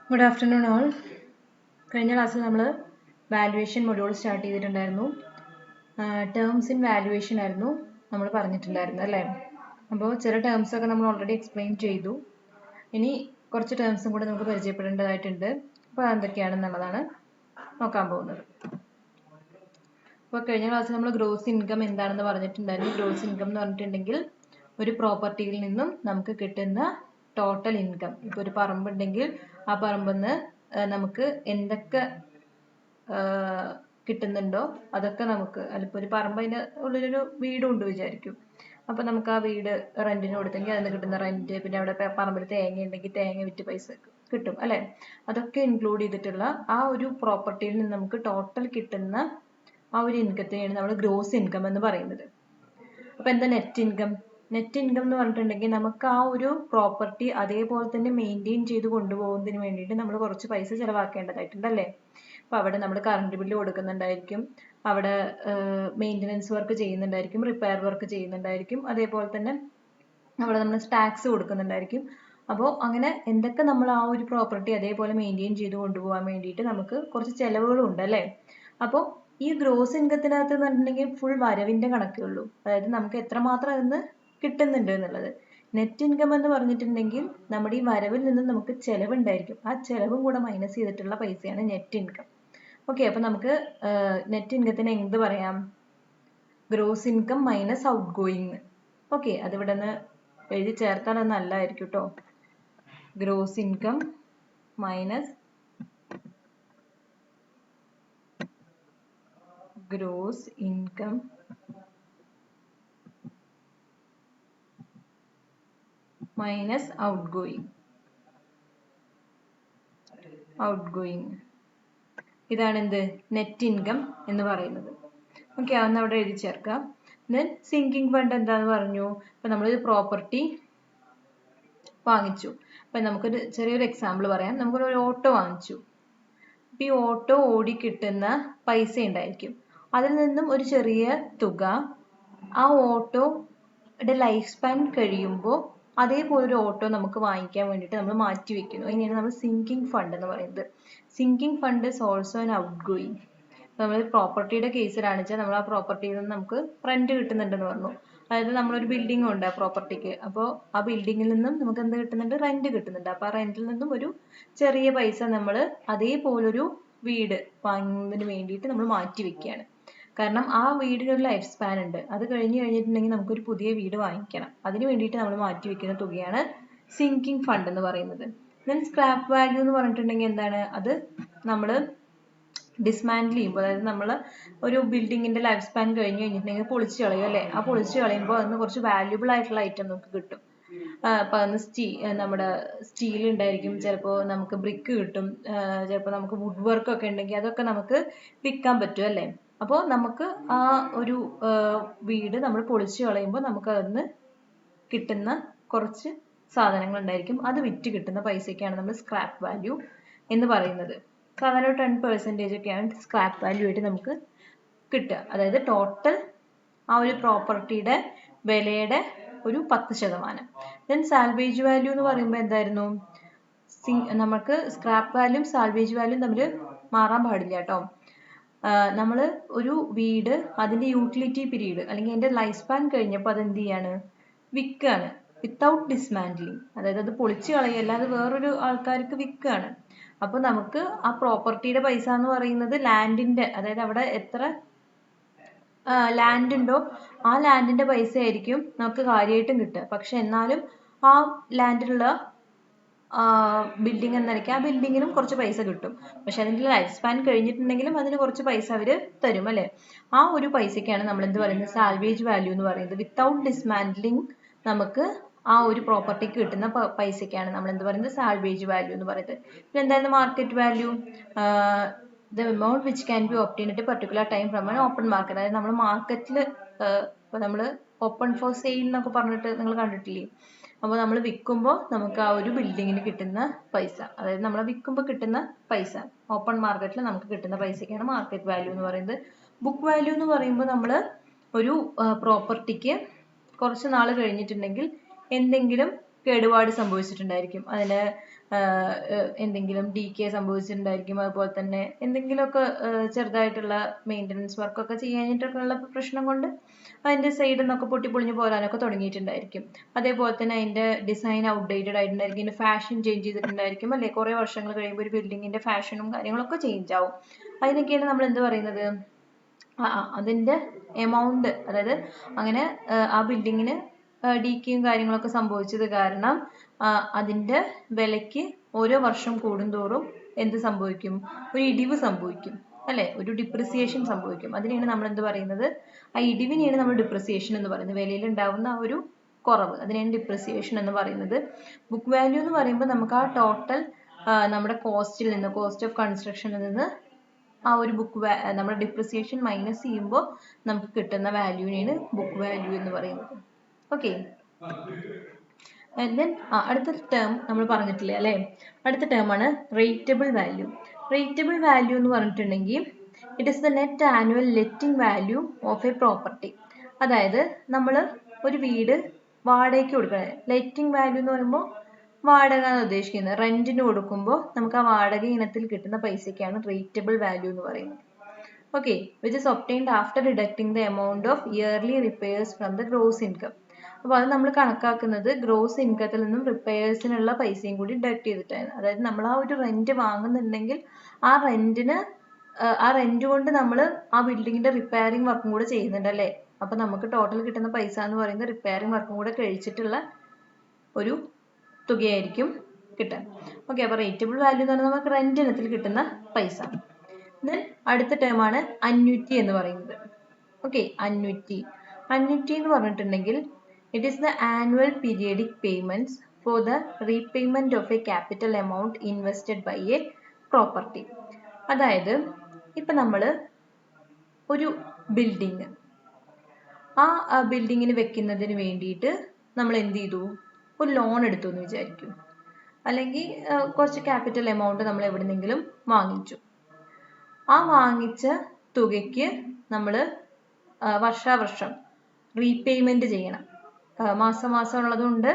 Good afternoon all. കഴിഞ്ഞ ക്ലാസ്സിൽ നമ്മൾ വാല്യുവേഷൻ മൊഡ്യൂൾ സ്റ്റാർട്ട് ചെയ്തിട്ടുണ്ടായിരുന്നു. ടേംസ് ഇൻ വാല്യുവേഷൻ ആയിരുന്നു നമ്മൾ പറഞ്ഞിട്ടുണ്ടായിരുന്നു അല്ലേ? അപ്പോൾ ചില ടേംസ് ഒക്കെ നമ്മൾ ഓൾറെഡി എക്സ്പ്ലെയിൻ ചെയ്തു. ഇനി കുറച്ച് ടേംസും കൂടെ നമുക്ക് പരിചയപ്പെടേണ്ടതായിട്ടുണ്ട്. അപ്പോൾ എന്തൊക്കെയാണെന്നുള്ളതാണ് നോക്കാൻ പോകുന്നത്. അപ്പോൾ കഴിഞ്ഞ ക്ലാസ്സിൽ നമ്മൾ ഗ്രോസ് ഇൻകം എന്താണെന്ന് പറഞ്ഞിട്ടുണ്ടായിരുന്നു. ഗ്രോസ് ഇൻകം എന്ന് പറഞ്ഞിട്ടുണ്ടെങ്കിൽ ഒരു പ്രോപ്പർട്ടിയിൽ നിന്നും നമുക്ക് കിട്ടുന്ന ടോട്ടൽ ഇൻകം. ഇപ്പോൾ ഒരു പറമ്പുണ്ടെങ്കിൽ ആ പറമ്പിൽ നിന്ന് നമുക്ക് എന്തൊക്കെ കിട്ടുന്നുണ്ടോ അതൊക്കെ നമുക്ക്, അതിപ്പോൾ ഒരു പറമ്പ് അതിൻ്റെ ഉള്ളിലൊരു വീടും ഉണ്ട് വിചാരിക്കും. അപ്പോൾ നമുക്ക് ആ വീട് റെന്റിന് കൊടുത്തെങ്കിൽ അതിന് കിട്ടുന്ന റെന്റ്, പിന്നെ അവിടെ പറമ്പിൽ തേങ്ങ ഉണ്ടെങ്കിൽ തേങ്ങ വിറ്റ് പൈസ കിട്ടും അല്ലേ? അതൊക്കെ ഇൻക്ലൂഡ് ചെയ്തിട്ടുള്ള ആ ഒരു പ്രോപ്പർട്ടിയിൽ നിന്ന് നമുക്ക് ടോട്ടൽ കിട്ടുന്ന ആ ഒരു ഇൻകത്തിനെയാണ് നമ്മൾ ഗ്രോസ് ഇൻകം എന്ന് പറയുന്നത്. അപ്പോൾ എന്താ നെറ്റ് ഇൻകം? നെറ്റ് ഇൻകം എന്ന് പറഞ്ഞിട്ടുണ്ടെങ്കിൽ നമുക്ക് ആ ഒരു പ്രോപ്പർട്ടി അതേപോലെ തന്നെ മെയിൻറ്റെയിൻ ചെയ്ത് കൊണ്ടുപോകുന്നതിന് വേണ്ടിയിട്ട് നമ്മൾ കുറച്ച് പൈസ ചിലവാക്കേണ്ടതായിട്ടുണ്ട് അല്ലേ? അപ്പോൾ അവിടെ നമ്മൾ കറണ്ട് ബില്ല് കൊടുക്കുന്നുണ്ടായിരിക്കും, അവിടെ മെയിൻ്റനൻസ് വർക്ക് ചെയ്യുന്നുണ്ടായിരിക്കും, റിപ്പയർ വർക്ക് ചെയ്യുന്നുണ്ടായിരിക്കും, അതേപോലെ തന്നെ അവിടെ നമ്മൾ ടാക്സ് കൊടുക്കുന്നുണ്ടായിരിക്കും. അപ്പോൾ അങ്ങനെ എന്തൊക്കെ നമ്മൾ ആ ഒരു പ്രോപ്പർട്ടി അതേപോലെ മെയിൻറ്റെയിൻ ചെയ്ത് കൊണ്ടുപോകാൻ വേണ്ടിയിട്ട് നമുക്ക് കുറച്ച് ചിലവുകളും ഉണ്ട് അല്ലേ? അപ്പോൾ ഈ ഗ്രോസ് ഇൻകത്തിനകത്ത് എന്ന് പറഞ്ഞിട്ടുണ്ടെങ്കിൽ ഫുൾ വരവിന്റെ കണക്കേ ഉള്ളൂ, അതായത് നമുക്ക് എത്രമാത്രം അതിന് കിട്ടുന്നുണ്ട് എന്നുള്ളത്. നെറ്റ് ഇൻകം എന്ന് പറഞ്ഞിട്ടുണ്ടെങ്കിൽ നമ്മുടെ ഈ വരവിൽ നിന്ന് നമുക്ക് ചെലവുണ്ടായിരിക്കും, ആ ചെലവും കൂടെ മൈനസ് ചെയ്തിട്ടുള്ള പൈസയാണ് നെറ്റ് ഇൻകം. ഓക്കെ, അപ്പൊ നമുക്ക് നെറ്റ് ഇൻകത്തിന് എന്ത് പറയാം? Gross income minus out going. Okay, അതിവിടെ നിന്ന് എഴുതി ചേർത്താൽ അത് നല്ലതായിരിക്കും കേട്ടോ. Gross income minus gross income minus outgoing. ഇതാണ് എന്ത്? നെറ്റ് ഇൻകം എന്ന് പറയുന്നത്. ഓക്കെ, അതൊന്ന് അവിടെ എഴുതി ചേർക്കാം. ദെൻ സിങ്കിങ് ഫണ്ട് എന്താന്ന് പറഞ്ഞു? ഇപ്പൊ നമ്മളൊരു പ്രോപ്പർട്ടി വാങ്ങിച്ചു. അപ്പൊ നമുക്കൊരു ചെറിയൊരു എക്സാമ്പിൾ പറയാം. നമുക്കൊരു ഓട്ടോ വാങ്ങിച്ചു. അപ്പൊ ഈ ഓട്ടോ ഓടി കിട്ടുന്ന പൈസ ഉണ്ടായിരിക്കും, അതിൽ നിന്നും ഒരു ചെറിയ തുക ആ ഓട്ടോയുടെ ലൈഫ് സ്പാൻ കഴിയുമ്പോൾ അതേപോലൊരു ഓട്ടോ നമുക്ക് വാങ്ങിക്കാൻ വേണ്ടിയിട്ട് നമ്മൾ മാറ്റി വെക്കുന്നു. അതിനെയാണ് നമ്മൾ സിങ്കിങ് ഫണ്ട് എന്ന് പറയുന്നത്. Sinking fund is also an out going. നമ്മൾ പ്രോപ്പർട്ടിയുടെ കേസിലാണ് വെച്ചാൽ നമ്മൾ ആ പ്രോപ്പർട്ടിയിൽ നിന്ന് നമുക്ക് റെന്റ് കിട്ടുന്നുണ്ടെന്ന് പറഞ്ഞു. അതായത് നമ്മളൊരു ബിൽഡിംഗ് ഉണ്ട് ആ പ്രോപ്പർട്ടിക്ക്, അപ്പോൾ ആ ബിൽഡിങ്ങിൽ നിന്നും നമുക്ക് എന്ത് കിട്ടുന്നുണ്ട്? റെന്റ് കിട്ടുന്നുണ്ട്. അപ്പോൾ ആ റെന്റിൽ നിന്നും ഒരു ചെറിയ പൈസ നമ്മൾ അതേപോലൊരു വീട് വാങ്ങുന്നതിന് വേണ്ടിയിട്ട് നമ്മൾ മാറ്റി വെക്കുകയാണ്. കാരണം ആ വീടിനൊരു ലൈഫ് സ്പാൻ ഉണ്ട്, അത് കഴിഞ്ഞിട്ടുണ്ടെങ്കിൽ നമുക്കൊരു പുതിയ വീട് വാങ്ങിക്കണം. അതിന് വേണ്ടിയിട്ട് നമ്മൾ മാറ്റി വെക്കുന്ന തുകയാണ് സിങ്കിങ് ഫണ്ട് എന്ന് പറയുന്നത്. ദെൻ സ്ക്രാപ്പ് വാല്യൂ എന്ന് പറഞ്ഞിട്ടുണ്ടെങ്കിൽ എന്താണ്? അത് നമ്മൾ ഡിസ്മാൻഡിൽ ചെയ്യുമ്പോൾ, അതായത് നമ്മൾ ഒരു ബിൽഡിങ്ങിന്റെ ലൈഫ് സ്പാൻ കഴിഞ്ഞിട്ടുണ്ടെങ്കിൽ പൊളിച്ച് കളയും അല്ലേ? ആ പൊളിച്ച് കളയുമ്പോൾ അതിന് കുറച്ച് വാല്യൂബിൾ ആയിട്ടുള്ള ഐറ്റം നമുക്ക് കിട്ടും. അപ്പൊ അന്ന് നമ്മുടെ സ്റ്റീൽ ഉണ്ടായിരിക്കും, ചിലപ്പോൾ നമുക്ക് ബ്രിക്ക് കിട്ടും, ചിലപ്പോൾ നമുക്ക് വുഡ് വർക്ക് ഒക്കെ ഉണ്ടെങ്കിൽ അതൊക്കെ നമുക്ക് വിൽക്കാൻ പറ്റും അല്ലേ? അപ്പോൾ നമുക്ക് ആ ഒരു വീട് നമ്മൾ പൊളിച്ച് കളയുമ്പോൾ നമുക്ക് അതിന് കിട്ടുന്ന കുറച്ച് സാധനങ്ങൾ ഉണ്ടായിരിക്കും, അത് വിറ്റ് കിട്ടുന്ന പൈസയ്ക്കാണ് നമ്മൾ സ്ക്രാപ്പ് വാല്യൂ എന്ന് പറയുന്നത്. സാധാരണ 10% ഒക്കെയാണ് സ്ക്രാപ്പ് വാല്യൂ ആയിട്ട് നമുക്ക് കിട്ടുക. അതായത് ടോട്ടൽ ആ ഒരു പ്രോപ്പർട്ടിയുടെ വിലയുടെ ഒരു 10%. ദെൻ സാൽവേജ് വാല്യൂ എന്ന് പറയുമ്പോൾ എന്തായിരുന്നു? നമുക്ക് സ്ക്രാപ്പ് വാല്യൂം സാൽവേജ് വാല്യൂം തമ്മിൽ മാറാൻ പാടില്ല കേട്ടോ. നമ്മൾ ഒരു വീട് അതിന്റെ യൂട്ടിലിറ്റി പീരീഡ് അല്ലെങ്കിൽ അതിന്റെ ലൈഫ് സ്പാൻ കഴിഞ്ഞപ്പോൾ അത് എന്ത് ചെയ്യാണ്? വിൽക്കുകയാണ്, വിത്തൗട്ട് ഡിസ്മാൻഡ്ലിങ്. അതായത് അത് പൊളിച്ചു കളയല്ല, അത് വേറൊരു ആൾക്കാർക്ക് വിൽക്കുകയാണ്. അപ്പോൾ നമുക്ക് ആ പ്രോപ്പർട്ടിയുടെ പൈസ എന്ന് പറയുന്നത് ലാൻഡിന്റെ, അതായത് അവിടെ എത്ര ലാൻഡ് ഉണ്ടോ ആ ലാൻഡിന്റെ പൈസ ആയിരിക്കും നമുക്ക് കാര്യമായിട്ടും കിട്ടുക. പക്ഷെ എന്നാലും ആ ലാൻഡിലുള്ള ബിൽഡിംഗ് എന്നൊക്കെ ആ ബിൽഡിങ്ങിനും കുറച്ച് പൈസ കിട്ടും. പക്ഷെ അതിന്റെ ലൈഫ് സ്പാൻ കഴിഞ്ഞിട്ടുണ്ടെങ്കിലും അതിന് കുറച്ച് പൈസ അവര് തരും അല്ലെ? ആ ഒരു പൈസക്കാണ് നമ്മൾ എന്ത് പറയുന്നത്? സാൽവേജ് വാല്യൂ എന്ന് പറയുന്നത്. വിത്തൗട്ട് ഡിസ്മാൻഡ്ലിങ് നമുക്ക് ആ ഒരു പ്രോപ്പർട്ടിക്ക് കിട്ടുന്ന പൈസക്കാണ് നമ്മൾ എന്ത് പറയുന്നത്? സാൽവേജ് വാല്യൂ എന്ന് പറയുന്നത്. പിന്നെ എന്തായിരുന്നു market value? The amount which can be obtain at A particular time from an open market. അതായത് നമ്മൾ മാർക്കറ്റിൽ ഇപ്പൊ നമ്മൾ ഓപ്പൺ ഫോർ സെയിൽ എന്നൊക്കെ പറഞ്ഞിട്ട് നിങ്ങൾ കണ്ടിട്ടില്ലേ? അപ്പോൾ നമ്മൾ വിൽക്കുമ്പോൾ നമുക്ക് ആ ഒരു ബിൽഡിങ്ങിന് കിട്ടുന്ന പൈസ, അതായത് നമ്മൾ വിൽക്കുമ്പോൾ കിട്ടുന്ന പൈസ, ഓപ്പൺ മാർക്കറ്റിൽ നമുക്ക് കിട്ടുന്ന പൈസയ്ക്കാണ് മാർക്കറ്റ് വാല്യൂ എന്ന് പറയുന്നത്. ബുക്ക് വാല്യൂ എന്ന് പറയുമ്പോൾ നമ്മൾ ഒരു പ്രോപ്പർട്ടിക്ക് കുറച്ച് നാൾ കഴിഞ്ഞിട്ടുണ്ടെങ്കിൽ എന്തെങ്കിലും കേടുപാട് സംഭവിച്ചിട്ടുണ്ടായിരിക്കും, അതിന് എന്തെങ്കിലും ഡീകേ സംഭവിച്ചിട്ടുണ്ടായിരിക്കും, അതുപോലെ തന്നെ എന്തെങ്കിലുമൊക്കെ ചെറുതായിട്ടുള്ള മെയിൻ്റനൻസ് വർക്കൊക്കെ ചെയ്യാനായിട്ടൊക്കെയുള്ള പ്രശ്നം കൊണ്ട് അതിൻ്റെ സൈഡിൽ നിന്നൊക്കെ പൊട്ടിപ്പൊളിഞ്ഞ് പോരാനൊക്കെ തുടങ്ങിയിട്ടുണ്ടായിരിക്കും. അതേപോലെ തന്നെ അതിൻ്റെ ഡിസൈൻ ഔട്ട്ഡേറ്റഡ് ആയിട്ടുണ്ടായിരിക്കും, ഇതിൻ്റെ ഫാഷൻ ചേഞ്ച് ചെയ്തിട്ടുണ്ടായിരിക്കും അല്ലേ. കുറേ വർഷങ്ങൾ കഴിയുമ്പോൾ ഒരു ബിൽഡിങ്ങിൻ്റെ ഫാഷനും കാര്യങ്ങളൊക്കെ ചേഞ്ച് ആവും. അതിനൊക്കെയാണ് നമ്മൾ എന്ത് പറയുന്നത്, അതിൻ്റെ എമൗണ്ട്, അതായത് അങ്ങനെ ആ ബിൽഡിങ്ങിന് ഡീക്കേയും കാര്യങ്ങളൊക്കെ സംഭവിച്ചത് കാരണം അതിൻ്റെ വിലയ്ക്ക് ഓരോ വർഷം കൂടുന്തോറും എന്ത് സംഭവിക്കും, ഒരു ഇടിവ് സംഭവിക്കും അല്ലേ, ഒരു ഡിപ്രിസിയേഷൻ സംഭവിക്കും. അതിനെയാണ് നമ്മൾ എന്ത് പറയുന്നത്, ആ ഇടിവിനെയാണ് നമ്മൾ ഡിപ്രിസിയേഷൻ എന്ന് പറയുന്നത്. വിലയിൽ ഉണ്ടാവുന്ന ആ ഒരു കുറവ്, അതിനെയാണ് ഡിപ്രിസിയേഷൻ എന്ന് പറയുന്നത്. ബുക്ക് വാല്യൂ എന്ന് പറയുമ്പോൾ നമുക്ക് ആ ടോട്ടൽ നമ്മുടെ കോസ്റ്റിൽ നിന്ന്, കോസ്റ്റ് ഓഫ് കൺസ്ട്രക്ഷനിൽ നിന്ന് ആ ഒരു നമ്മുടെ ഡിപ്രിസിയേഷൻ മൈനസ് ചെയ്യുമ്പോൾ നമുക്ക് കിട്ടുന്ന വാല്യൂവിനെയാണ് ബുക്ക് വാല്യൂ എന്ന് പറയുന്നത്. ഓക്കെ, ദെൻ അടുത്ത ടേം നമ്മൾ പറഞ്ഞിട്ടില്ല അല്ലേ, അടുത്ത ടേം ആണ് റേറ്റബിൾ വാല്യൂ. റേറ്റബിൾ വാല്യൂ എന്ന് പറഞ്ഞിട്ടുണ്ടെങ്കിൽ it is the net annual letting value of A property. അതായത് നമ്മൾ ഒരു വീട് വാടകയ്ക്ക് കൊടുക്കണേ, ലെറ്റിംഗ് വാല്യൂ എന്ന് പറയുമ്പോൾ വാടക എന്നാണ് ഉദ്ദേശിക്കുന്നത്. റെന്റിന് കൊടുക്കുമ്പോൾ നമുക്ക് ആ വാടക ഇനത്തിൽ കിട്ടുന്ന പൈസയ്ക്കാണ് റേറ്റബിൾ വാല്യൂ എന്ന് പറയുന്നത്. Okay, which is obtained after ഡിഡക്ടിങ് the amount of yearly repairs from the gross income. അപ്പോൾ അത് നമ്മൾ കണക്കാക്കുന്നത് ഗ്രോസ് ഇൻകത്തിൽ നിന്നും റിപ്പയേഴ്സിനുള്ള പൈസയും കൂടി ഡിഡക്ട് ചെയ്തിട്ടാണ്. അതായത് നമ്മൾ ആ ഒരു റെന്റ് വാങ്ങുന്നുണ്ടെങ്കിൽ ആ റെന്റ് കൊണ്ട് നമ്മൾ ആ ബിൽഡിങ്ങിന്റെ റിപ്പയറിംഗ് വർക്കും കൂടെ ചെയ്യുന്നുണ്ട് അല്ലേ. അപ്പൊ നമുക്ക് ടോട്ടൽ കിട്ടുന്ന പൈസ എന്ന് പറയുന്നത് റിപ്പയറിംഗ് വർക്കും കൂടെ കഴിച്ചിട്ടുള്ള ഒരു തുകയായിരിക്കും കിട്ടാൻ. ഓക്കെ, അപ്പൊ റേറ്റബിൾ വാല്യൂ എന്ന് പറഞ്ഞാൽ നമുക്ക് റെന്റ് ഇനത്തിൽ കിട്ടുന്ന പൈസ. ദെൻ അടുത്ത ടേം ആണ് അന്യൂറ്റി എന്ന് പറയുന്നത്. ഓക്കെ, അന്യൂറ്റി എന്ന് പറഞ്ഞിട്ടുണ്ടെങ്കിൽ it is the annual periodic payments for the repayment of a capital amount invested by a property. അതായത് ഇപ്പൊ നമ്മൾ ഒരു ബിൽഡിങ്, ആ ബിൽഡിങ്ങിന് വെക്കുന്നതിന് വേണ്ടിയിട്ട് നമ്മൾ എന്ത് ചെയ്തു, ഒരു ലോൺ എടുത്തു എന്ന് വിചാരിക്കും, അല്ലെങ്കിൽ കുറച്ച് ക്യാപിറ്റൽ എമൗണ്ട് നമ്മൾ എവിടെന്നെങ്കിലും വാങ്ങിച്ചു. ആ വാങ്ങിച്ച തുകയ്ക്ക് നമ്മൾ വർഷാവർഷം റീപേയ്മെന്റ് ചെയ്യണം. മാസം മാസം ഉള്ളതുകൊണ്ട്